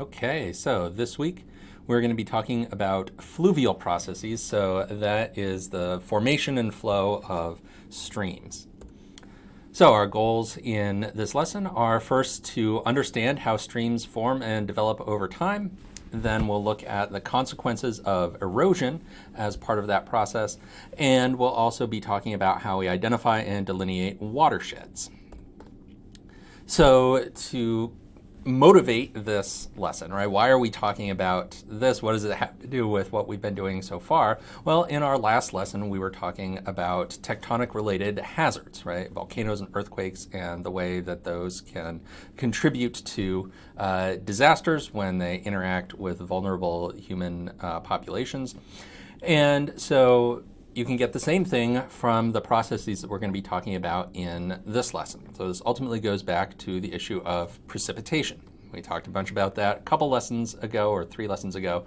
Okay, so this week we're going to be talking about fluvial processes. So that is the formation and flow of streams. So our goals in this lesson are first to understand how streams form and develop over time. Then we'll look at the consequences of erosion as part of that process. And we'll also be talking about how we identify and delineate watersheds. So to motivate this lesson, right? Why are we talking about this? What does it have to do with what we've been doing so far? Well, in our last lesson, we were talking about tectonic-related hazards, right? Volcanoes and earthquakes and the way that those can contribute to disasters when they interact with vulnerable human populations. And so you can get the same thing from the processes that we're going to be talking about in this lesson. So this ultimately goes back to the issue of precipitation. We talked a bunch about that a couple lessons ago or 3 lessons ago.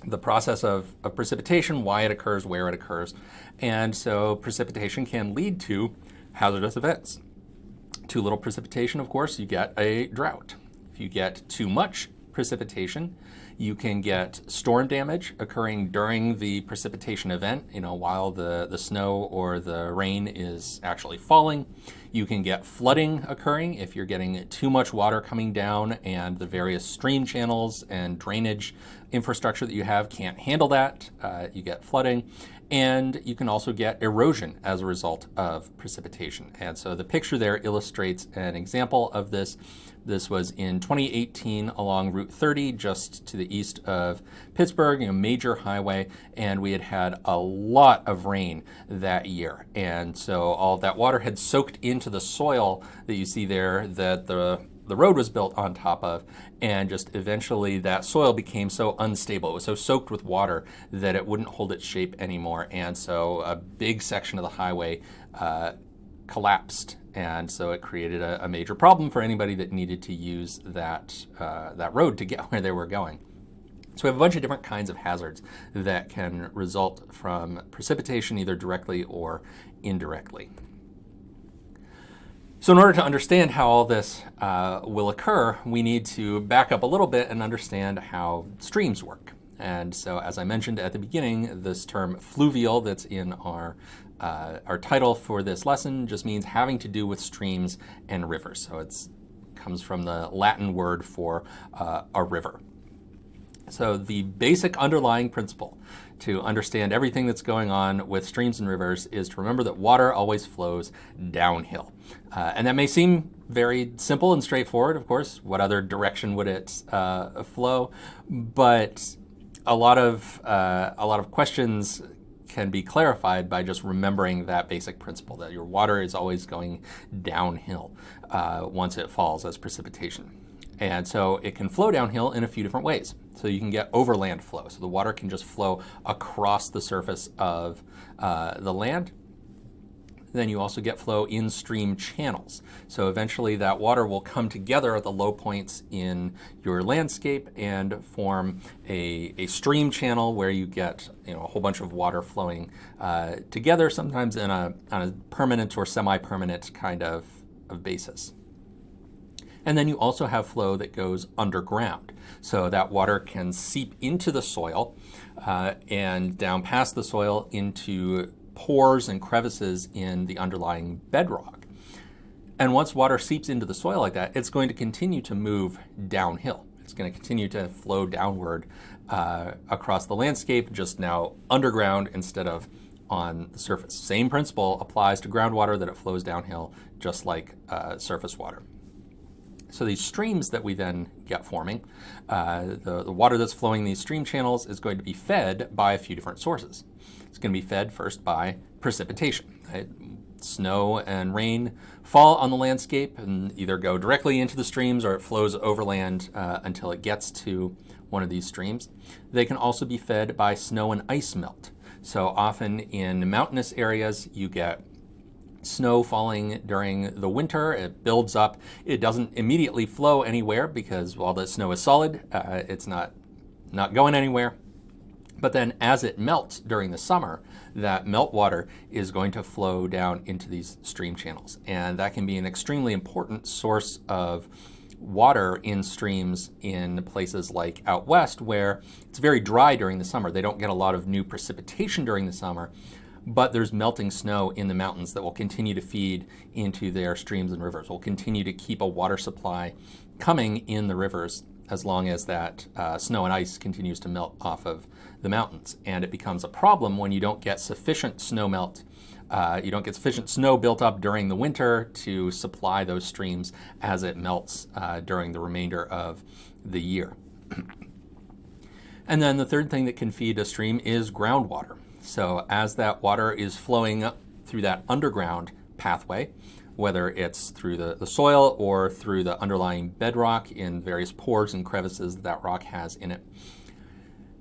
The process of precipitation, why it occurs, where it occurs. And so precipitation can lead to hazardous events. Too little precipitation, of course, you get a drought. If you get too much precipitation, you can get storm damage occurring during the precipitation event, while the snow or the rain is actually falling. You can get flooding occurring if you're getting too much water coming down and the various stream channels and drainage infrastructure that you have can't handle that. You get flooding. And you can also get erosion as a result of precipitation. And so the picture there illustrates an example of this. This was in 2018 along Route 30, just to the east of Pittsburgh, major highway, and we had a lot of rain that year. And so all of that water had soaked into the soil that you see there that the road was built on top of, and just eventually that soil became so unstable. It was so soaked with water that it wouldn't hold its shape anymore, and so a big section of the highway collapsed, and so it created a major problem for anybody that needed to use that road to get where they were going. So we have a bunch of different kinds of hazards that can result from precipitation, either directly or indirectly. So in order to understand how all this will occur, we need to back up a little bit and understand how streams work. And so as I mentioned at the beginning, this term fluvial that's in our title for this lesson just means having to do with streams and rivers. So it comes from the Latin word for a river. So the basic underlying principle to understand everything that's going on with streams and rivers is to remember that water always flows downhill. And that may seem very simple and straightforward, of course. What other direction would it flow? But a lot of questions can be clarified by just remembering that basic principle, that your water is always going downhill once it falls as precipitation. And so it can flow downhill in a few different ways. So you can get overland flow. So the water can just flow across the surface of the land. Then you also get flow in stream channels. So eventually that water will come together at the low points in your landscape and form a stream channel where you get a whole bunch of water flowing together, sometimes on a permanent or semi-permanent kind of basis. And then you also have flow that goes underground. So that water can seep into the soil and down past the soil into pores and crevices in the underlying bedrock. And once water seeps into the soil like that, it's going to continue to move downhill. It's going to continue to flow downward across the landscape, just now underground instead of on the surface. Same principle applies to groundwater, that it flows downhill just like surface water. So these streams that we then get forming, the water that's flowing these stream channels is going to be fed by a few different sources. It's going to be fed first by precipitation. Right? Snow and rain fall on the landscape and either go directly into the streams or it flows overland until it gets to one of these streams. They can also be fed by snow and ice melt. So often in mountainous areas, you get snow falling during the winter. It builds up. It doesn't immediately flow anywhere because while the snow is solid, it's not going anywhere. But then as it melts during the summer, that meltwater is going to flow down into these stream channels. And that can be an extremely important source of water in streams in places like out west where it's very dry during the summer. They don't get a lot of new precipitation during the summer, but there's melting snow in the mountains that will continue to feed into their streams and rivers, will continue to keep a water supply coming in the rivers as long as that snow and ice continues to melt off of the mountains. And it becomes a problem when you don't get sufficient snow melt. You don't get sufficient snow built up during the winter to supply those streams as it melts during the remainder of the year. And then the third thing that can feed a stream is groundwater. So as that water is flowing up through that underground pathway, whether it's through the soil or through the underlying bedrock in various pores and crevices that rock has in it,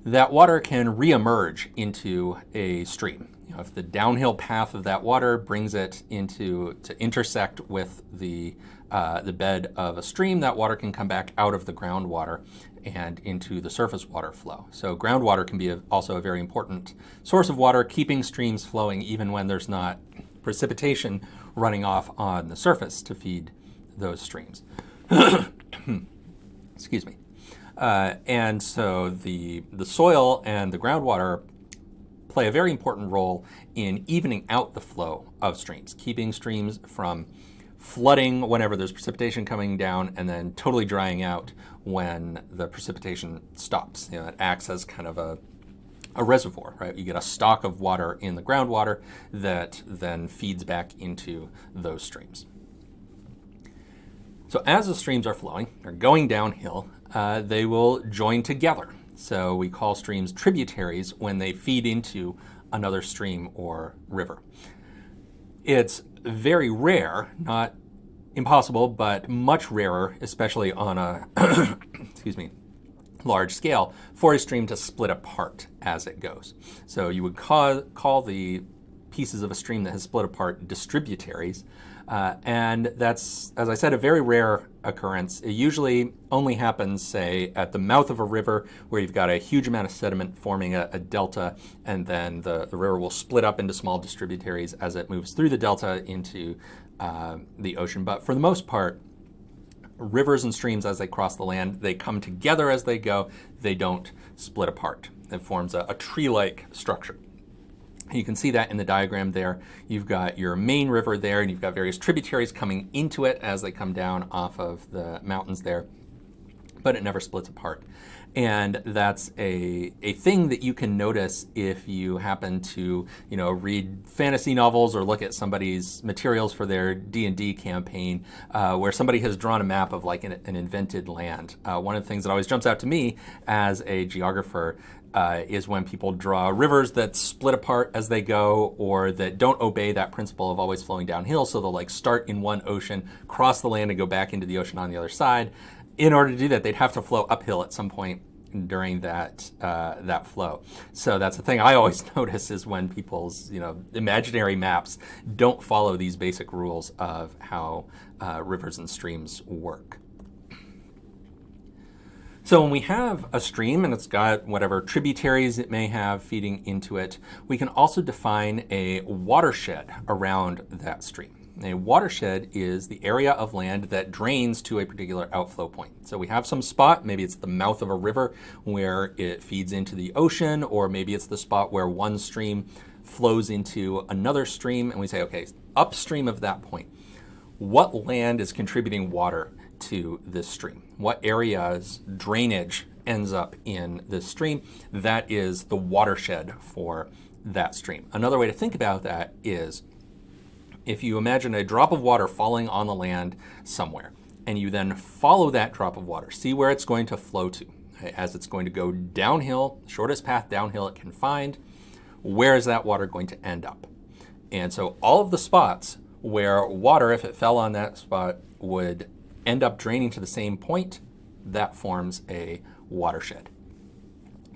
that water can reemerge into a stream. If the downhill path of that water brings it to intersect with the bed of a stream, that water can come back out of the groundwater and into the surface water flow. So groundwater can be also a very important source of water, keeping streams flowing even when there's not precipitation running off on the surface to feed those streams. Excuse me. And so the soil and the groundwater play a very important role in evening out the flow of streams, keeping streams from flooding whenever there's precipitation coming down and then totally drying out when the precipitation stops. It acts as kind of a reservoir, right? You get a stock of water in the groundwater that then feeds back into those streams. So as the streams are flowing, they're going downhill, they will join together. So we call streams tributaries when they feed into another stream or river. It's very rare, not impossible, but much rarer, especially on a excuse me, large scale, for a stream to split apart as it goes. So you would call the pieces of a stream that has split apart distributaries. And that's, as I said, a very rare occurrence. It usually only happens, say, at the mouth of a river where you've got a huge amount of sediment forming a delta, and then the river will split up into small distributaries as it moves through the delta into the ocean. But for the most part, rivers and streams, as they cross the land, they come together as they go. They don't split apart. It forms a tree-like structure. You can see that in the diagram there. You've got your main river there, and you've got various tributaries coming into it as they come down off of the mountains there, but it never splits apart. And that's a thing that you can notice if you happen to, read fantasy novels or look at somebody's materials for their D&D campaign, where somebody has drawn a map of like an invented land. One of the things that always jumps out to me as a geographer is when people draw rivers that split apart as they go, or that don't obey that principle of always flowing downhill. So they'll like start in one ocean, cross the land, and go back into the ocean on the other side. In order to do that, they'd have to flow uphill at some point during that flow. So that's the thing I always notice is when people's imaginary maps don't follow these basic rules of how rivers and streams work. So when we have a stream and it's got whatever tributaries it may have feeding into it, we can also define a watershed around that stream. A watershed is the area of land that drains to a particular outflow point. So we have some spot, maybe it's the mouth of a river where it feeds into the ocean, or maybe it's the spot where one stream flows into another stream, and we say, okay, upstream of that point, what land is contributing water to this stream? What area's drainage ends up in this stream? That is the watershed for that stream. Another way to think about that is if you imagine a drop of water falling on the land somewhere, and you then follow that drop of water, see where it's going to flow to. As it's going to go downhill, shortest path downhill it can find, where is that water going to end up? And so all of the spots where water, if it fell on that spot, would end up draining to the same point, that forms a watershed.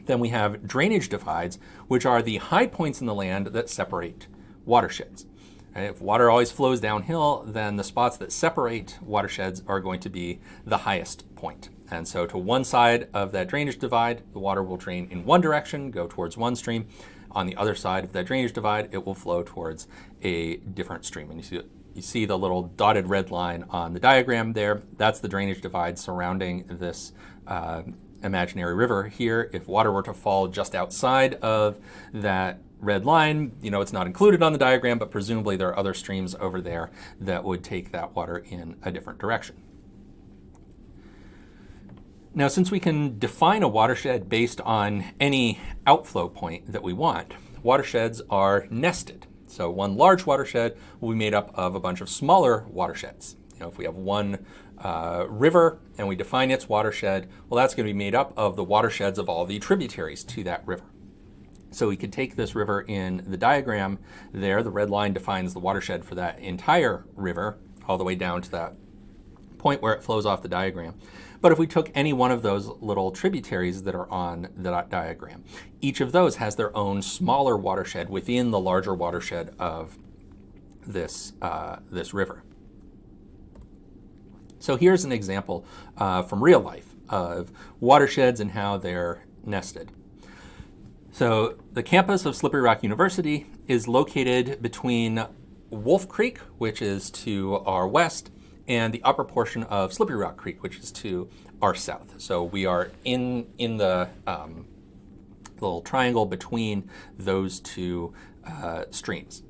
Then we have drainage divides, which are the high points in the land that separate watersheds. If water always flows downhill, then the spots that separate watersheds are going to be the highest point. And so to one side of that drainage divide, the water will drain in one direction, go towards one stream. On the other side of that drainage divide, it will flow towards a different stream. And you see you see the little dotted red line on the diagram there. That's the drainage divide surrounding this imaginary river here. If water were to fall just outside of that red line, it's not included on the diagram, but presumably there are other streams over there that would take that water in a different direction. Now, since we can define a watershed based on any outflow point that we want, watersheds are nested. So one large watershed will be made up of a bunch of smaller watersheds. If we have one river and we define its watershed, well, that's going to be made up of the watersheds of all the tributaries to that river. So we could take this river in the diagram there. The red line defines the watershed for that entire river, all the way down to that point where it flows off the diagram. But if we took any one of those little tributaries that are on the diagram, each of those has their own smaller watershed within the larger watershed of this river. So here's an example from real life of watersheds and how they're nested. So the campus of Slippery Rock University is located between Wolf Creek, which is to our west, and the upper portion of Slippery Rock Creek, which is to our south. So we are in the little triangle between those two streams.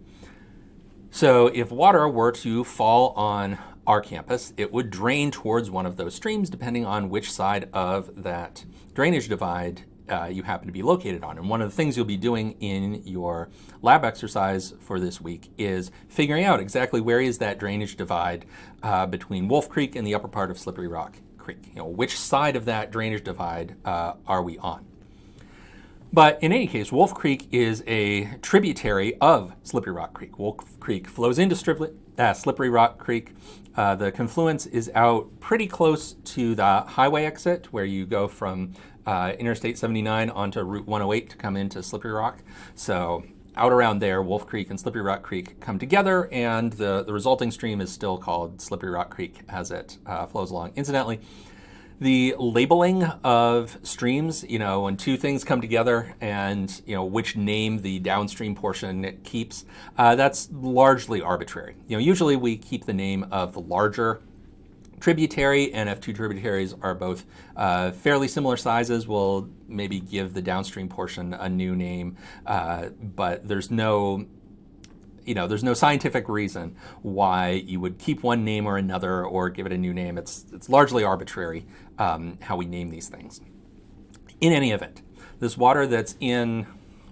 So if water were to fall on our campus, it would drain towards one of those streams, depending on which side of that drainage divide you happen to be located on. And one of the things you'll be doing in your lab exercise for this week is figuring out exactly where is that drainage divide between Wolf Creek and the upper part of Slippery Rock Creek. Which side of that drainage divide are we on? But in any case, Wolf Creek is a tributary of Slippery Rock Creek. Wolf Creek flows into Slippery Rock Creek. The confluence is out pretty close to the highway exit where you go from Interstate 79 onto Route 108 to come into Slippery Rock. So out around there, Wolf Creek and Slippery Rock Creek come together, and the resulting stream is still called Slippery Rock Creek as it flows along. Incidentally, the labeling of streams, when two things come together and, which name the downstream portion keeps, that's largely arbitrary. Usually we keep the name of the larger tributary, and if two tributaries are both fairly similar sizes, we'll maybe give the downstream portion a new name, but there's no scientific reason why you would keep one name or another or give it a new name. It's largely arbitrary how we name these things. In any event, this water that's in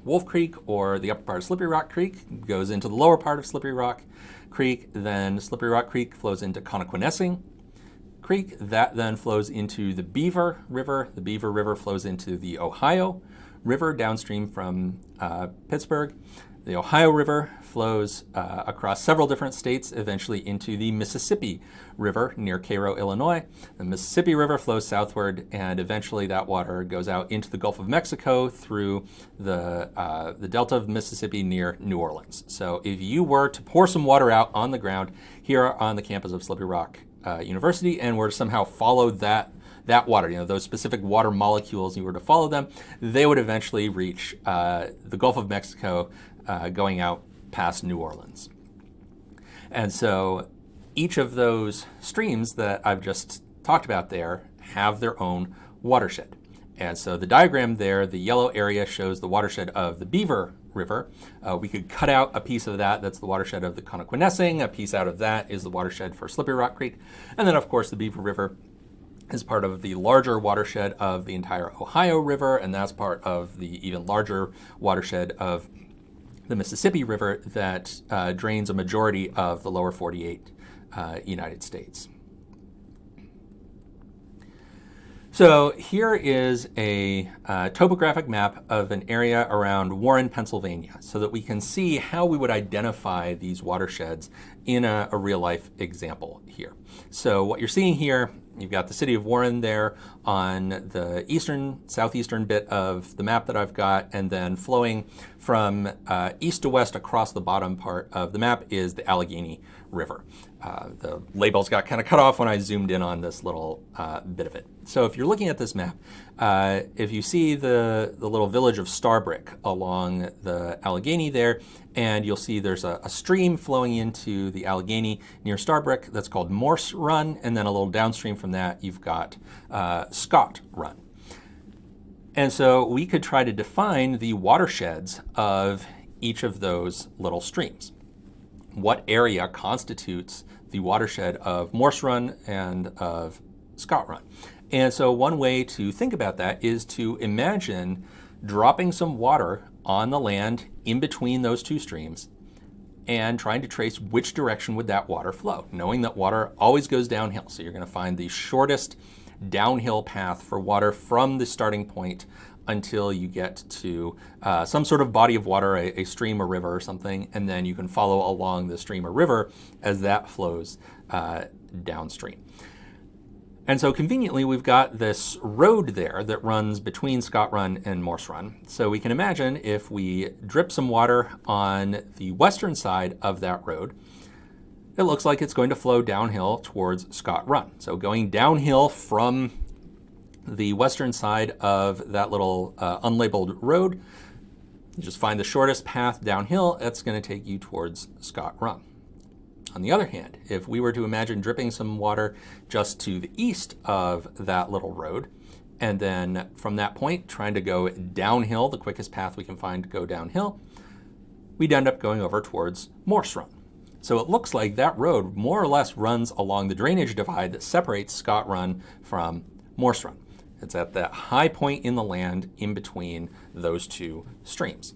Wolf Creek or the upper part of Slippery Rock Creek goes into the lower part of Slippery Rock Creek. Then Slippery Rock Creek flows into Connoquenessing Creek. That then flows into the Beaver River. The Beaver River flows into the Ohio River downstream from Pittsburgh. The Ohio River flows across several different states, eventually into the Mississippi River near Cairo, Illinois. The Mississippi River flows southward, and eventually that water goes out into the Gulf of Mexico through the Delta of Mississippi near New Orleans. So if you were to pour some water out on the ground here on the campus of Slippery Rock University and were to somehow follow that water, those specific water molecules, you were to follow them, they would eventually reach the Gulf of Mexico, going out past New Orleans. And so each of those streams that I've just talked about there have their own watershed. And so the diagram there, the yellow area shows the watershed of the Beaver River. We could cut out a piece of that. That's the watershed of the Connoquenessing. A piece out of that is the watershed for Slippery Rock Creek. And then, of course, the Beaver River is part of the larger watershed of the entire Ohio River, and that's part of the even larger watershed of the Mississippi River that drains a majority of the lower 48 United States. So here is a topographic map of an area around Warren, Pennsylvania, so that we can see how we would identify these watersheds in a real-life example here. So what you're seeing here, you've got the city of Warren there on the southeastern bit of the map that I've got, and then flowing from east to west across the bottom part of the map is the Allegheny River. The labels got kind of cut off when I zoomed in on this little bit of it. So if you're looking at this map, if you see the little village of Starbrick along the Allegheny there, and you'll see there's a stream flowing into the Allegheny near Starbrick that's called Morse Run, and then a little downstream from that you've got Scott Run. And so we could try to define the watersheds of each of those little streams. What area constitutes the watershed of Morse Run and of Scott Run? And so one way to think about that is to imagine dropping some water on the land in between those two streams and trying to trace which direction would that water flow, knowing that water always goes downhill. So you're going to find the shortest downhill path for water from the starting point until you get to some sort of body of water, a stream or river or something, and then you can follow along the stream or river as that flows downstream. And so conveniently, we've got this road there that runs between Scott Run and Morse Run. So we can imagine if we drip some water on the western side of that road, it looks like it's going to flow downhill towards Scott Run. So going downhill from the western side of that little unlabeled road, you just find the shortest path downhill. That's going to take you towards Scott Run. On the other hand, if we were to imagine dripping some water just to the east of that little road, and then from that point trying to go downhill, the quickest path we can find to go downhill, we'd end up going over towards Morse Run. So it looks like that road more or less runs along the drainage divide that separates Scott Run from Morse Run. It's at that high point in the land in between those two streams.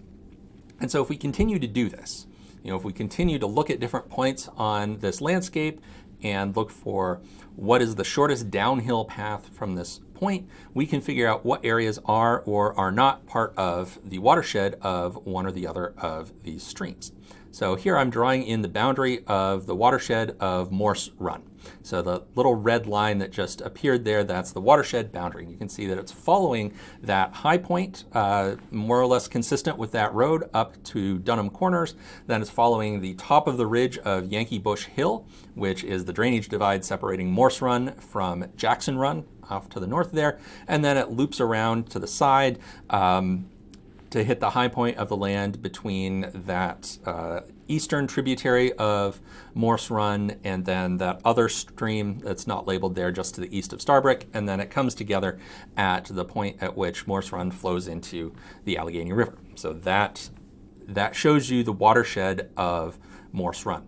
And so if we continue to do this, if we continue to look at different points on this landscape and look for what is the shortest downhill path from this point, we can figure out what areas are or are not part of the watershed of one or the other of these streams. So here I'm drawing in the boundary of the watershed of Morse Run. So the little red line that just appeared there, that's the watershed boundary. You can see that it's following that high point, more or less consistent with that road up to Dunham Corners. Then it's following the top of the ridge of Yankee Bush Hill, which is the drainage divide separating Morse Run from Jackson Run off to the north there. And then it loops around to the side to hit the high point of the land between that eastern tributary of Morse Run and then that other stream that's not labeled there just to the east of Starbrick, and then it comes together at the point at which Morse Run flows into the Allegheny River. So that shows you the watershed of Morse Run.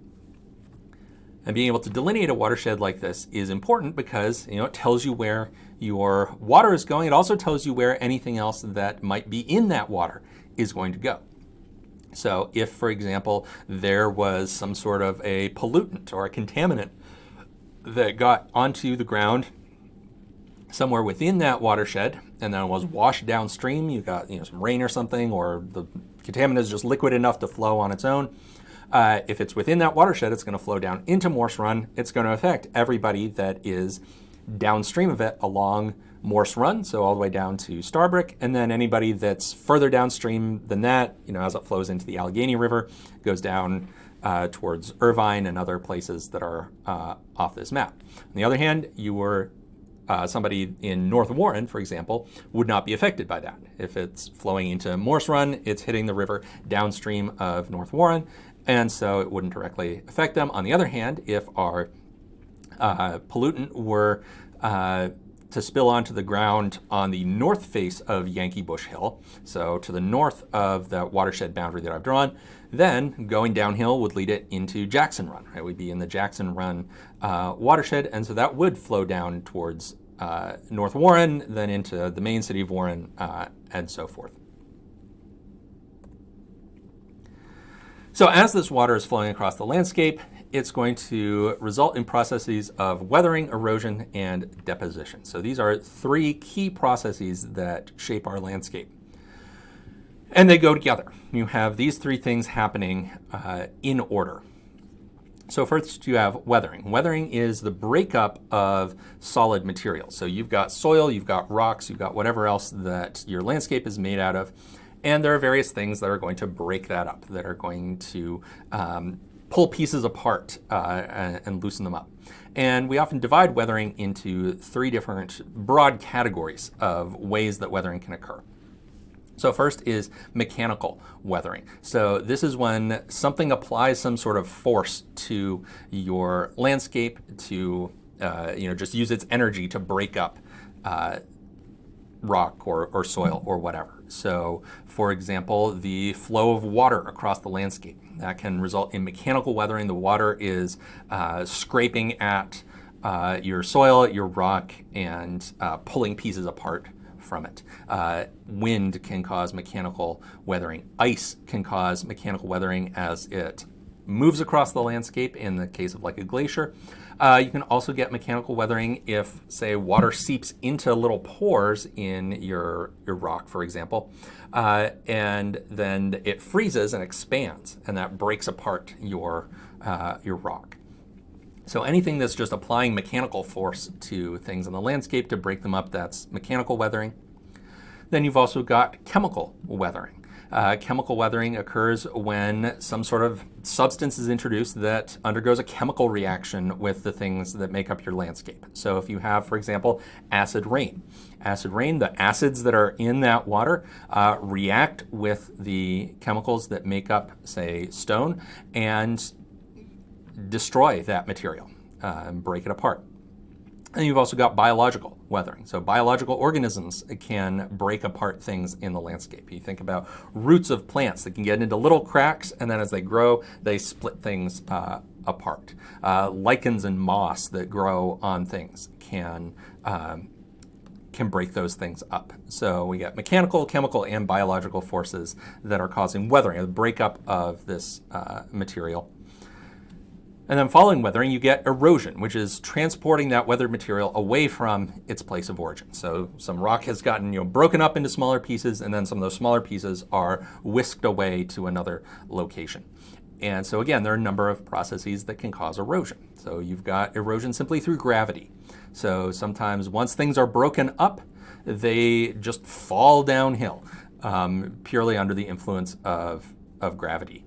And being able to delineate a watershed like this is important because it tells you where your water is going. It also tells you where anything else that might be in that water is going to go. So if, for example, there was some sort of a pollutant or a contaminant that got onto the ground somewhere within that watershed and then was washed downstream, you got some rain or something, or the contaminant is just liquid enough to flow on its own. If it's within that watershed, it's going to flow down into Morse Run. It's going to affect everybody that is downstream of it along Morse Run, so all the way down to Starbrick, and then anybody that's further downstream than that, as it flows into the Allegheny River, goes down towards Irvine and other places that are off this map. On the other hand, you were somebody in North Warren, for example, would not be affected by that. If it's flowing into Morse Run, it's hitting the river downstream of North Warren, and so it wouldn't directly affect them. On the other hand, if our pollutant were to spill onto the ground on the north face of Yankee Bush Hill, so to the north of the watershed boundary that I've drawn, then going downhill would lead it into Jackson Run. Right? We'd be in the Jackson Run watershed, and so that would flow down towards North Warren, then into the main city of Warren, and so forth. So as this water is flowing across the landscape, it's going to result in processes of weathering, erosion, and deposition. So these are three key processes that shape our landscape. And they go together. You have these three things happening in order. So first you have weathering. Weathering is the breakup of solid materials. So you've got soil, you've got rocks, you've got whatever else that your landscape is made out of. And there are various things that are going to break that up, that are going to pull pieces apart and loosen them up. And we often divide weathering into 3 different broad categories of ways that weathering can occur. So first is mechanical weathering. So this is when something applies some sort of force to your landscape to just use its energy to break up rock or soil or whatever. So for example, the flow of water across the landscape, that can result in mechanical weathering. The water is scraping at your soil, your rock, and pulling pieces apart from it. Wind can cause mechanical weathering. Ice can cause mechanical weathering as it moves across the landscape in the case of like a glacier. You can also get mechanical weathering if, say, water seeps into little pores in your rock, for example, and then it freezes and expands, and that breaks apart your rock. So anything that's just applying mechanical force to things in the landscape to break them up, that's mechanical weathering. Then you've also got chemical weathering. Chemical weathering occurs when some sort of substance is introduced that undergoes a chemical reaction with the things that make up your landscape. So if you have, for example, acid rain. Acid rain, the acids that are in that water react with the chemicals that make up, say, stone and destroy that material and break it apart. And you've also got biological weathering. So biological organisms can break apart things in the landscape. You think about roots of plants that can get into little cracks, and then as they grow, they split things apart. Lichens and moss that grow on things can break those things up. So we got mechanical, chemical, and biological forces that are causing weathering, the breakup of this material. And then following weathering, you get erosion, which is transporting that weathered material away from its place of origin. So some rock has gotten broken up into smaller pieces, and then some of those smaller pieces are whisked away to another location. And so again, there are a number of processes that can cause erosion. So you've got erosion simply through gravity. So sometimes once things are broken up, they just fall downhill purely under the influence of gravity.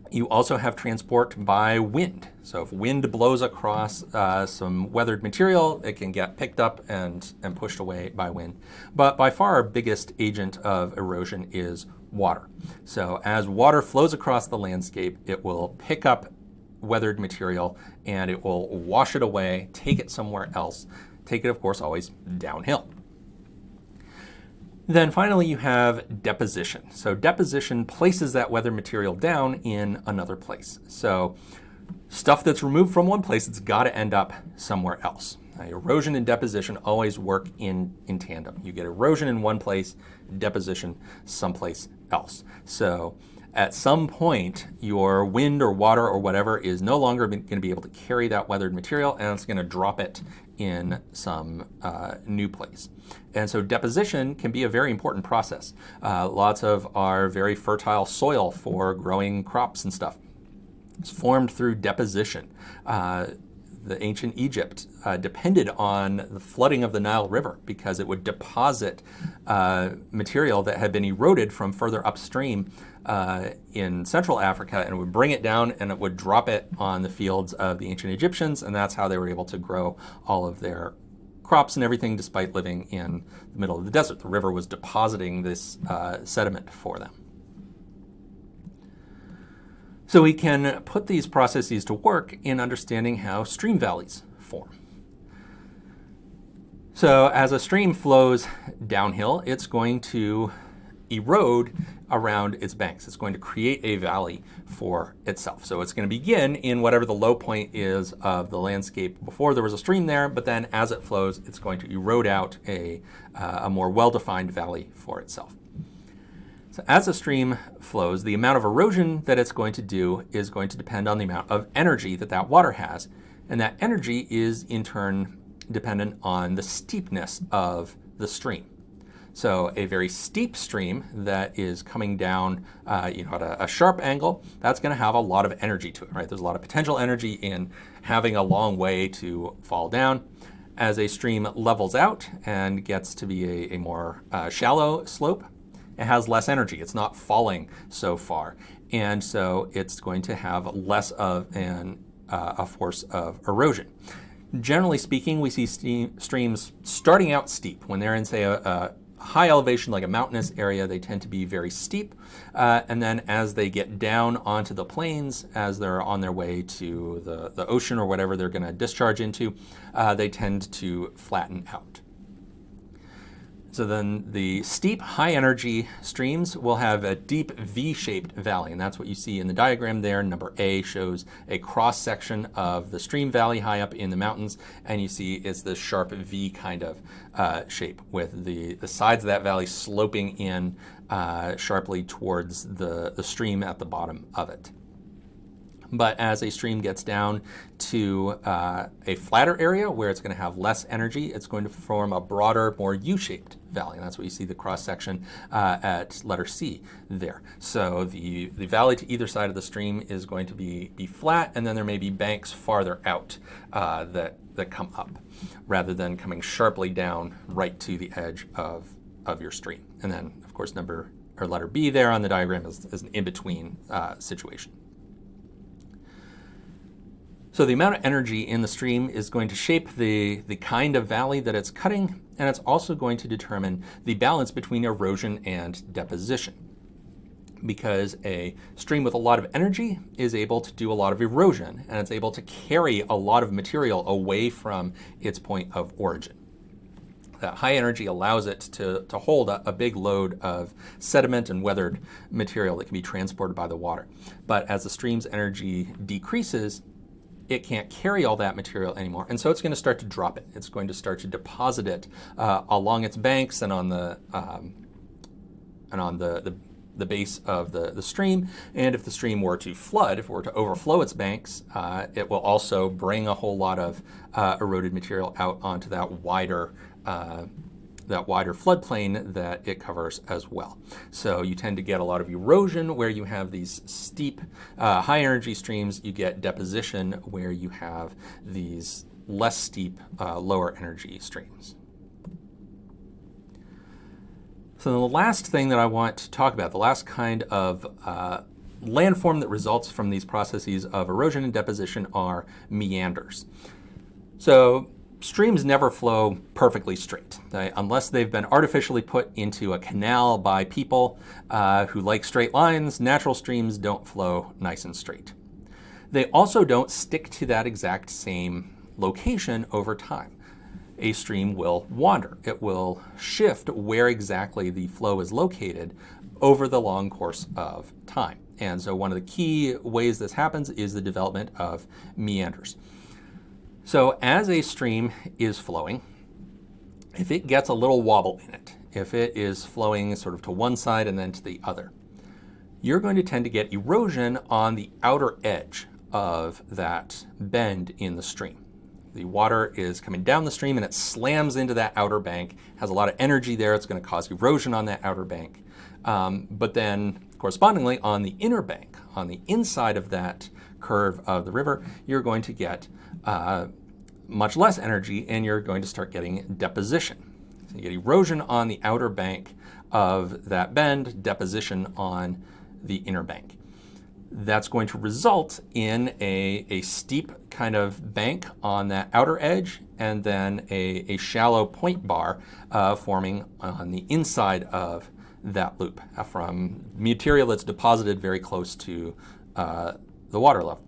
You also have transport by wind. So if wind blows across some weathered material, it can get picked up and pushed away by wind. But by far our biggest agent of erosion is water. So as water flows across the landscape, it will pick up weathered material and it will wash it away, take it somewhere else, take it, of course, always downhill. Then finally, you have deposition. So deposition places that weathered material down in another place. So stuff that's removed from one place, it's got to end up somewhere else. Erosion and deposition always work in tandem. You get erosion in one place, deposition someplace else. So at some point, your wind or water or whatever is no longer going to be able to carry that weathered material, and it's going to drop it in some new place. And so deposition can be a very important process. Lots of our very fertile soil for growing crops and stuff is formed through deposition. The ancient Egypt depended on the flooding of the Nile River because it would deposit material that had been eroded from further upstream in Central Africa, and it would bring it down and it would drop it on the fields of the ancient Egyptians, and that's how they were able to grow all of their crops and everything despite living in the middle of the desert. The river was depositing this sediment for them. So we can put these processes to work in understanding how stream valleys form. So as a stream flows downhill, it's going to erode around its banks. It's going to create a valley for itself. So it's going to begin in whatever the low point is of the landscape before there was a stream there, but then as it flows, it's going to erode out a more well-defined valley for itself. So as a stream flows, the amount of erosion that it's going to do is going to depend on the amount of energy that that water has. And that energy is in turn dependent on the steepness of the stream. So a very steep stream that is coming down at a sharp angle, that's going to have a lot of energy to it, right? There's a lot of potential energy in having a long way to fall down. As a stream levels out and gets to be a more shallow slope, it has less energy. It's not falling so far. And so it's going to have less of a force of erosion. Generally speaking, we see streams starting out steep. When they're in, say, a high elevation like a mountainous area, they tend to be very steep. And then as they get down onto the plains, as they're on their way to the ocean or whatever they're going to discharge into, they tend to flatten out. So then the steep, high-energy streams will have a deep V-shaped valley, and that's what you see in the diagram there. Number A shows a cross-section of the stream valley high up in the mountains, and you see it's this sharp V kind of shape with the sides of that valley sloping in sharply towards the stream at the bottom of it. But as a stream gets down to a flatter area where it's going to have less energy, it's going to form a broader, more U-shaped valley. And that's what you see the cross-section at letter C there. So the valley to either side of the stream is going to be flat, and then there may be banks farther out that come up, rather than coming sharply down right to the edge of your stream. And then, of course, letter B there on the diagram is an in-between situation. So the amount of energy in the stream is going to shape the kind of valley that it's cutting, and it's also going to determine the balance between erosion and deposition. Because a stream with a lot of energy is able to do a lot of erosion, and it's able to carry a lot of material away from its point of origin. That high energy allows it to hold a big load of sediment and weathered material that can be transported by the water. But as the stream's energy decreases, it can't carry all that material anymore, and so it's going to start to drop it. It's going to start to deposit it along its banks and on the base of the stream. And if the stream were to flood, if it were to overflow its banks, it will also bring a whole lot of eroded material out onto that wider floodplain that it covers as well. So you tend to get a lot of erosion where you have these steep, high energy streams. You get deposition where you have these less steep, lower energy streams. So the last thing that I want to talk about, the last kind of landform that results from these processes of erosion and deposition, are meanders. So streams never flow perfectly straight, unless they've been artificially put into a canal by people who like straight lines. Natural streams don't flow nice and straight. They also don't stick to that exact same location over time. A stream will wander. It will shift where exactly the flow is located over the long course of time. And so one of the key ways this happens is the development of meanders. So as a stream is flowing, if it gets a little wobble in it, if it is flowing sort of to one side and then to the other, you're going to tend to get erosion on the outer edge of that bend in the stream. The water is coming down the stream and it slams into that outer bank, has a lot of energy there. It's going to cause erosion on that outer bank. But then correspondingly on the inner bank, on the inside of that curve of the river, you're going to get much less energy, and you're going to start getting deposition. So you get erosion on the outer bank of that bend, deposition on the inner bank. That's going to result in a steep kind of bank on that outer edge, and then a shallow point bar forming on the inside of that loop from material that's deposited very close to the water level.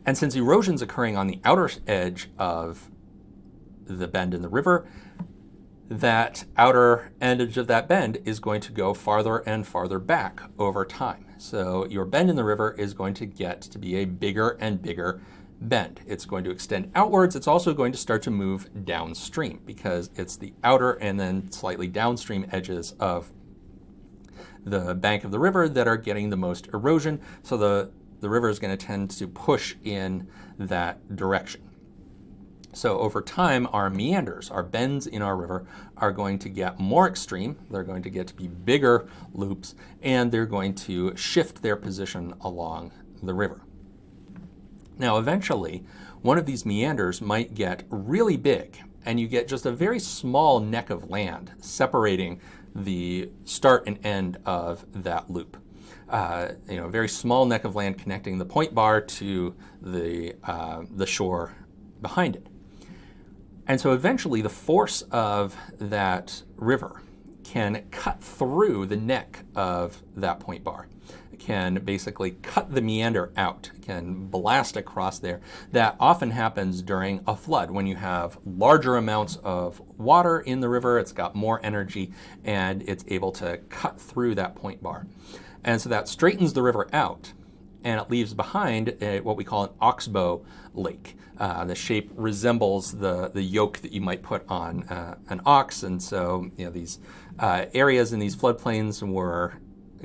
And since erosion is occurring on the outer edge of the bend in the river, that outer edge of that bend is going to go farther and farther back over time. So your bend in the river is going to get to be a bigger and bigger bend. It's going to extend outwards. It's also going to start to move downstream because it's the outer and then slightly downstream edges of the bank of the river that are getting the most erosion. So the river is going to tend to push in that direction. So over time, our meanders, our bends in our river, are going to get more extreme. They're going to get to be bigger loops, and they're going to shift their position along the river. Now, eventually, one of these meanders might get really big and you get just a very small neck of land separating the start and end of that loop. A very small neck of land connecting the point bar to the shore behind it. And so eventually the force of that river can cut through the neck of that point bar. It can basically cut the meander out, can blast across there. That often happens during a flood when you have larger amounts of water in the river, it's got more energy, and it's able to cut through that point bar. And so that straightens the river out, and it leaves behind what we call an oxbow lake. The shape resembles the yoke that you might put on an ox, and so these areas in these floodplains were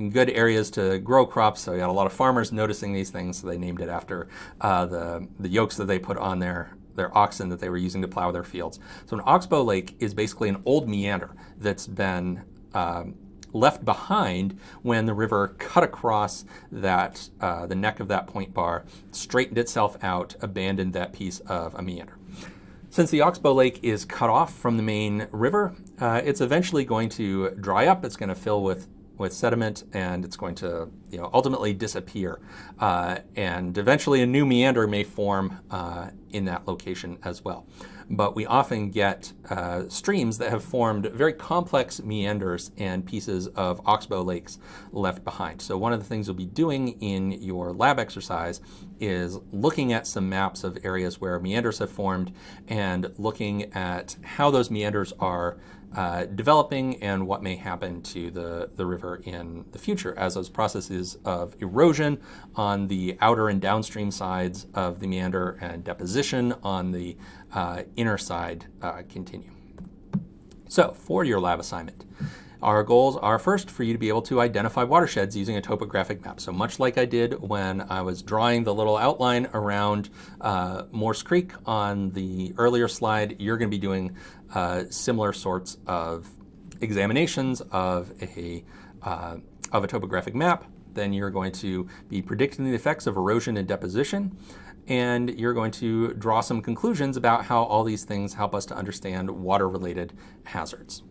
good areas to grow crops, so you had a lot of farmers noticing these things, so they named it after the yokes that they put on their oxen that they were using to plow their fields. So an oxbow lake is basically an old meander that's been left behind when the river cut across that the neck of that point bar, straightened itself out, abandoned that piece of a meander. Since the oxbow lake is cut off from the main river, it's eventually going to dry up. It's going to fill with sediment, and it's going to ultimately disappear. And eventually a new meander may form in that location as well. But we often get streams that have formed very complex meanders and pieces of oxbow lakes left behind. So one of the things you'll be doing in your lab exercise is looking at some maps of areas where meanders have formed and looking at how those meanders are developing and what may happen to the river in the future as those processes of erosion on the outer and downstream sides of the meander and deposition on the inner side continue. So for your lab assignment, our goals are first for you to be able to identify watersheds using a topographic map. So much like I did when I was drawing the little outline around Morse Creek on the earlier slide, you're going to be doing similar sorts of examinations of a topographic map. Then you're going to be predicting the effects of erosion and deposition, and you're going to draw some conclusions about how all these things help us to understand water-related hazards.